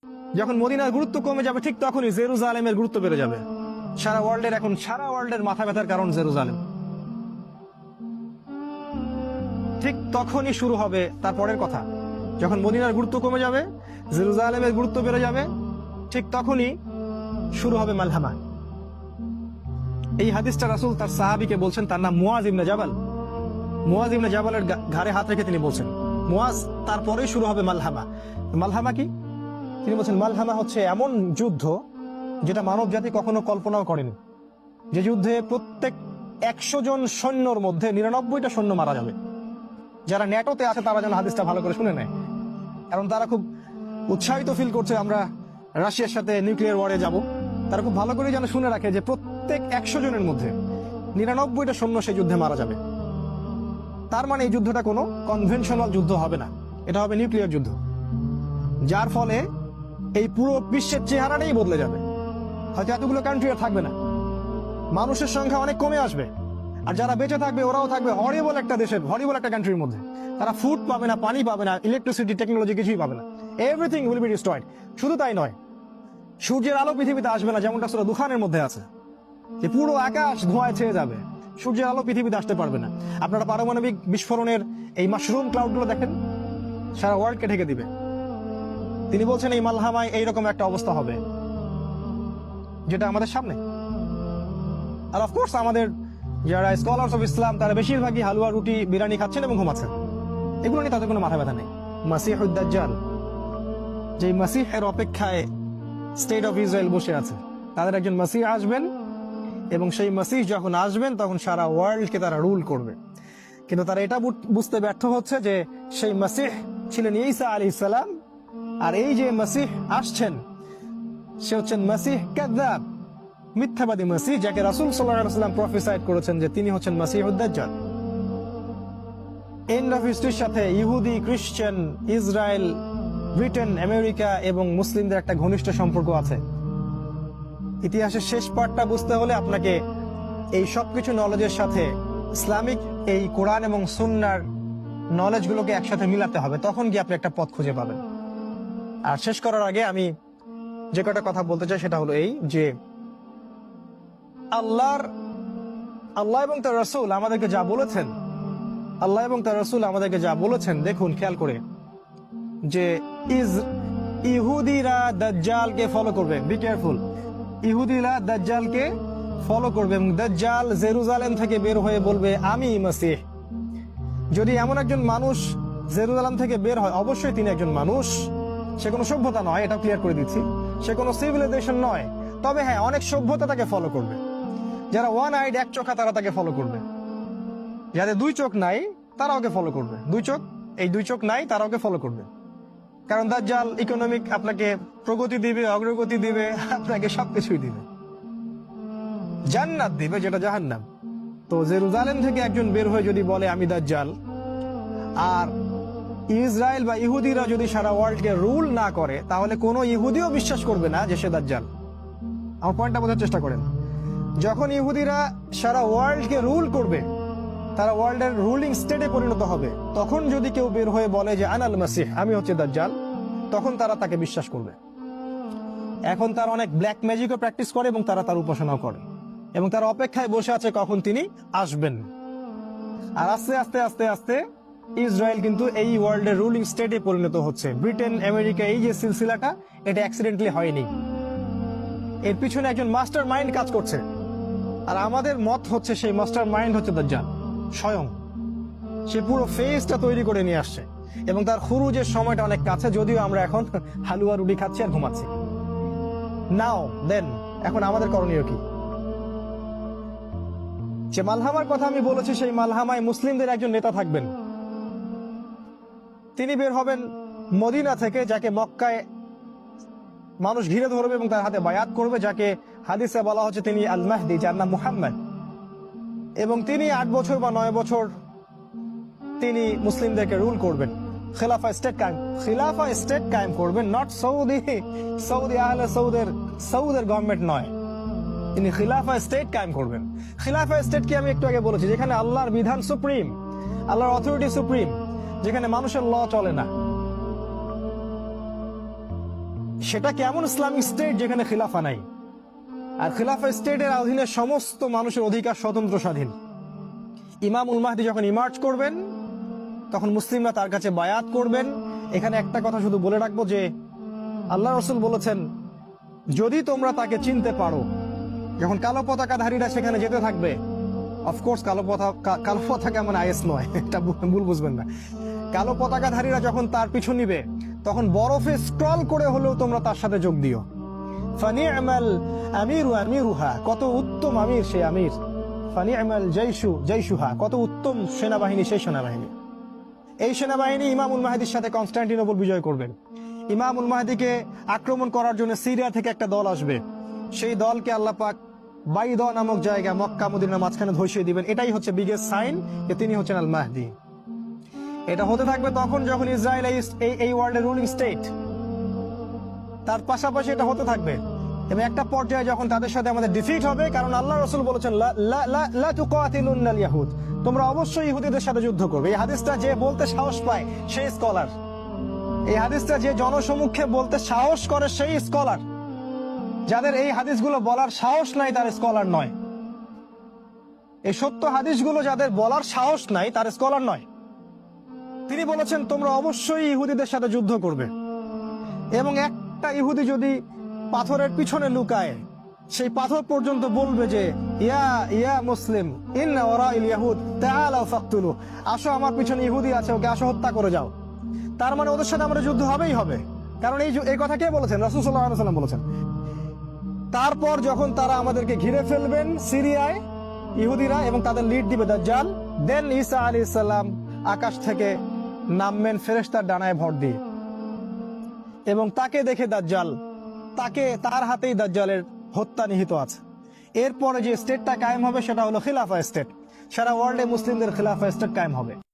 যখন মদিনার গুরুত্ব কমে যাবে ঠিক তখনই জেরুজালেমের গুরুত্ব বেড়ে যাবে। সারা ওয়ার্ল্ডের মাথা ব্যথার কারণ জেরুজালেম। ঠিক তখনই শুরু হবে তারপরের কথা, যখন মদিনার গুরুত্ব কমে যাবে, জেরুজালেমের গুরুত্ব বেড়ে যাবে, ঠিক তখনই শুরু হবে মালহামা। এই হাদিসটা রাসূল তার সাহাবীকে বলছেন, তার নাম মুয়াজ ইবনে জাবাল। মুয়াজ ইবনে জাবালের ঘাড়ে হাত রেখে তিনি বলছেন, মুয়াজ, তারপরেই শুরু হবে মালহামা। মালহামা কি? তিনি বলছেন, মালহামা হচ্ছে এমন যুদ্ধ যেটা মানব জাতি কখনো কল্পনাও করেনি। যে যুদ্ধে প্রত্যেক 100 জন সৈন্যর মধ্যে 99টা সৈন্য মারা যাবে। যারা ন্যাটোতে আছে তারা যেন হাদিসটা ভালো করে শুনে নেয়, কারণ তারা খুব উৎসাহিত ফিল করছে আমরা রাশিয়ার সাথে নিউক্লিয়ার ওয়ারে যাব। তারা খুব ভালো করে যেন শুনে রাখে যে প্রত্যেক 100 জনের মধ্যে 99টা সৈন্য সেই যুদ্ধে মারা যাবে। তার মানে এই যুদ্ধটা কোনো কনভেনশনাল যুদ্ধ হবে না, এটা হবে নিউক্লিয়ার যুদ্ধ, যার ফলে এই পুরো বিশ্বের চেহারাটাই বদলে যাবে। হয়তো এতগুলো কান্ট্রি আর থাকবে না, মানুষের সংখ্যা অনেক কমে আসবে, আর যারা বেঁচে থাকবে ওরাও থাকবে হরিবল একটা দেশের, হরিবল একটা কান্ট্রির মধ্যে। তারা ফুড পাবে না, পানি পাবে না, ইলেকট্রিসিটি, টেকনোলজি কিছুই পাবে না। Everything will be destroyed. শুধু তাই নয়, সূর্যের আলো পৃথিবীতে আসবে না, যেমনটা সূরা দুখানের মধ্যে আছে যে পুরো আকাশ ধোঁয়ায় ছেয়ে যাবে, সূর্যের আলো পৃথিবীতে আসতে পারবে না। আপনারা পারমাণবিক বিস্ফোরণের এই মাশরুম ক্লাউডগুলো দেখেন, সারা ওয়ার্ল্ডকে ঢেকে দিবে। তিনি বলছেন এই মালহামায় এইরকম একটা অবস্থা হবে যেটা আমাদের সামনে। আর অফকোর্স আমাদের যারা স্কলার্স অফ ইসলাম তারা বেশিরভাগই হালুয়া, রুটি, বিরিয়ানি খাচ্ছেন এবং ঘুমাচ্ছেন। এগুলো নিয়ে তাদের কোনো মাথা ব্যথা নেই। মাসিহুদ দাজ্জাল, যে মাসিহের অপেক্ষায় স্টেট অফ ইসরায়েল বসে আছে, তাদের একজন মাসিহ আসবেন, এবং সেই মাসিহ যখন আসবেন তখন সারা ওয়ার্ল্ডকে তারা রুল করবে। কিন্তু তারা এটা বুঝতে ব্যর্থ হচ্ছে যে সেই মাসিহ ছিলেন ঈসা আলাইহিস সালাম, আর এই যে মাসিহ আসছেন সে হচ্ছেন মাসিহ কাযযাব, মিথ্যাবাদী মাসিহ, যাকে রাসূল সাল্লাল্লাহু আলাইহি ওয়াসাল্লাম প্রফেসাইড করেছেন যে তিনি হচ্ছেন মাসিহুদ দাজ্জাল। এন্ড অফ হিস্ট্রির সাথে ইহুদি, খ্রিস্টান, ইসরায়েল, ব্রিটেন, আমেরিকা এবং মুসলিমদের একটা ঘনিষ্ঠ সম্পর্ক আছে। ইতিহাসের শেষ পার্টটা বুঝতে হলে আপনাকে এই সবকিছু নলেজের সাথে ইসলামিক এই কোরআন এবং সুন্নাহর নলেজগুলোকে একসাথে মিলাতে হবে, তখন গিয়ে আপনি একটা পথ খুঁজে পাবেন। আর শেষ করার আগে আমি যে কটা কথা বলতে চাই সেটা হলো এই যে আল্লাহ এবং তার রাসূল আমাদেরকে যা বলেছেন, আল্লাহ এবং তার রাসূল আমাদেরকে যা বলেছেন, দেখুন খেয়াল করে, যে ইহুদিরা দাজ্জালকে ফলো করবে। বি কেয়ারফুল, ইহুদিরা দাজ্জালকে ফলো করবে এবং দাজ্জাল জেরুজালেম থেকে বের হয়ে বলবে আমি মাসিহ। যদি এমন একজন মানুষ জেরুজালেম থেকে বের হয়, অবশ্যই তিনি একজন মানুষ, সে কোনো সভ্যতা নয়, এটা ক্লিয়ার করে দিচ্ছি, সে কোনো সিভিলাইজেশন নয়। তবে হ্যাঁ, অনেক সভ্যতা তাকে ফলো করবে। যারা ওয়ান আইড, এক চোখা, তারা তাকে ফলো করবে। যাদের 2 চোখ নাই তারা ওকে ফলো করবে। 2 চোখ নাই তারা ওকে ফলো করবে, কারণ দাজ্জাল ইকোনমিক আপনাকে প্রগতি দিবে, অগ্রগতি দিবে, আপনাকে সবকিছুই দিবে, জান্নাত দিবে যেটা জাহান্নাম। তো জেরুজালেম থেকে একজন বের হয়ে যদি বলে আমি দাজ্জাল, আর ইসরায়েল বা ইহুদিরা যদি সারা ওয়ার্ল্ডকে রুল না করে, তাহলে কোনো ইহুদিও বিশ্বাস করবে না যে সে দাজ্জাল। আমার পয়েন্টটা বোঝার চেষ্টা করেন। যখন ইহুদিরা সারা ওয়ার্ল্ডকে রুল করবে, তারা ওয়ার্ল্ডের রুলিং স্টেটে পরিণত হবে, তখন যদি কেউ বের হয়ে বলে যে আনাল মাসিহ, আমি হচ্ছে দাজ্জাল, তখন তারা তাকে বিশ্বাস করবে। এখন তারা অনেক ব্ল্যাক ম্যাজিকও প্র্যাকটিস করে এবং তারা তার উপাসনাও করে, এবং তারা অপেক্ষায় বসে আছে কখন তিনি আসবেন। আর আস্তে আস্তে আস্তে আস্তে ইসরায়েল কিন্তু এই ওয়ার্ল্ডের রুলিং স্টেটে পরিণত হচ্ছে। ব্রিটেন, আমেরিকা, এই যে সিলসিলাটা, এটা অ্যাক্সিডেন্টালি হয়নি, এর পিছনে একজন মাস্টার মাইন্ড কাজ করছে। আর আমাদের মত হচ্ছে সেই মাস্টার মাইন্ড হচ্ছে দাজ্জাল স্বয়ং। সে পুরো ফেসটা তৈরি করে নিয়ে আসছে, এবং তার খুরুজের সময়টা অনেক কাছে, যদিও আমরা এখন হালুয়া, রুটি খাচ্ছি আর ঘুমাচ্ছি। নাও দেন, এখন আমাদের করণীয় কি? যে মালহামার কথা আমি বলেছি, সেই মালহামায় মুসলিমদের একজন নেতা থাকবেন। তিনি বের হবেন মদিনা থেকে, যাকে মক্কায় মানুষ ঘিরে ধরবে এবং তার হাতে বায়াত করবে, যাকে হাদিসে বলা হচ্ছে তিনি আল মাহদি, যার নাম মুহাম্মদ। এবং তিনি 8 বছর বা 9 বছর তিনি মুসলিমদেরকে রুল করবেন, খিলাফা স্টেট কায়েম করবেন। নট সৌদি আহলে সৌদের গভর্নমেন্ট নয়, তিনি খিলাফা স্টেট কায়েম করবেন। খিলাফা স্টেট কি আমি একটু আগে বলেছি, যেখানে আল্লাহর বিধান সুপ্রিম, আল্লাহর অথরিটি সুপ্রিম, যেখানে মানুষের ল চলে না। সেটা কেমন ইসলামিক স্টেট যেখানে খিলাফা নাই? আর খিলাফা স্টেটের অধীনে সমস্ত মানুষের অধিকার স্বতন্ত্র স্বাধীন। ইমামুল মাহদি যখন ইমার্জ করবেন তখন মুসলিমরা তার কাছে বায়াত করবেন। এখানে একটা কথা শুধু বলে রাখবো যে আল্লাহ রসুল বলেছেন, যদি তোমরা তাকে চিনতে পারো, যখন কালো পতাকাধারীরা সেখানে যেতে থাকবে, অফকোর্স কালো পতাকা মানে আইএস নয়, এটা ভুল বুঝবেন না। কালো পতাকাধারীরা যখন তার পিছু নিবে তখন বরফে স্ক্রল করে হলেও তোমরা তার সাথে যোগ দিও। ফানি'মাল আমিরু আমিরুহা, কত উত্তম আমির সে আমির। ফানি'মাল জাইশু জাইশুহা, কত উত্তম সেনাবাহিনী সেই সেনাবাহিনী। এই সেনাবাহিনী ইমামুল মাহদির সাথে কনস্টান্টিনোপল বিজয় করবেন। ইমামুল মাহদিকে আক্রমণ করার জন্য সিরিয়া থেকে একটা দল আসবে। সেই দলকে আল্লাহ পাক বাইদা নামক জায়গা মক্কা মদিনার মাঝখানে ধসিয়ে দিবেন। এটাই হচ্ছে বিগেস্ট সাইন যে তিনি হচ্ছেন আল মাহদি। এটা হতে থাকবে তখন যখন ইসরায়েল এই ওয়ার্ল্ডের রুলিং স্টেট, তার পাশাপাশি এটা হতে থাকবে। এবং একটা পর্যায়ে যখন তাদের সাথে আমাদের ডিফিট হবে, কারণ আল্লাহ রাসূল বলেছেন লা তুকাতিলুনাল ইয়াহুদ, তোমরা অবশ্যই ইহুদিদের সাথে যুদ্ধ করবে। এই হাদিসটা যে বলতে সাহস পায় সেই স্কলার। এই হাদিসটা যে জনসমক্ষে বলতে সাহস করে সেই স্কলার। যাদের এই হাদিসগুলো বলার সাহস নাই তার স্কলার নয়। এই সত্য হাদিসগুলো যাদের বলার সাহস নাই তার স্কলার নয়। তিনি বলেছেন তোমরা অবশ্যই ইহুদিদের সাথে যুদ্ধ করবে, এবং একটা ইহুদি যদি পাথরের পিছনে লুকায়, সেই পাথর পর্যন্ত বলবে যে ইয়া ইয়া মুসলিম ইন্না ওয়ারাইল ইয়াহুদ তাআলাউ ফাকতুলু, আসো আমার পিছনে ইহুদি আছে, ওকে আসো হত্যা করে যাও। তার মানে ওদের সাথে আমাদের যুদ্ধ হবেই হবে, কারণ এই কথা কে বলেছেন? রাসূল সাল্লাল্লাহু আলাইহি ওয়াসাল্লাম বলেছেন। তারপর যখন তারা আমাদেরকে ঘিরে ফেলবেন সিরিয়ায় ইহুদিরা, এবং তাদের লিড দিবে দাজ্জাল, দেন ঈসা আলাইহিস সালাম আকাশ থেকে নামবেন ফেরেশতার ডানায় ভর দিয়ে, এবং তাকে দেখে দাজ্জাল, তার হাতেই দাজ্জালের হত্যা নিহিত আছে। এরপরে যে স্টেটটা কায়েম হবে সেটা হলো খিলাফা স্টেট। সারা ওয়ার্ল্ডে মুসলিমদের খিলাফা স্টেট কায়েম হবে।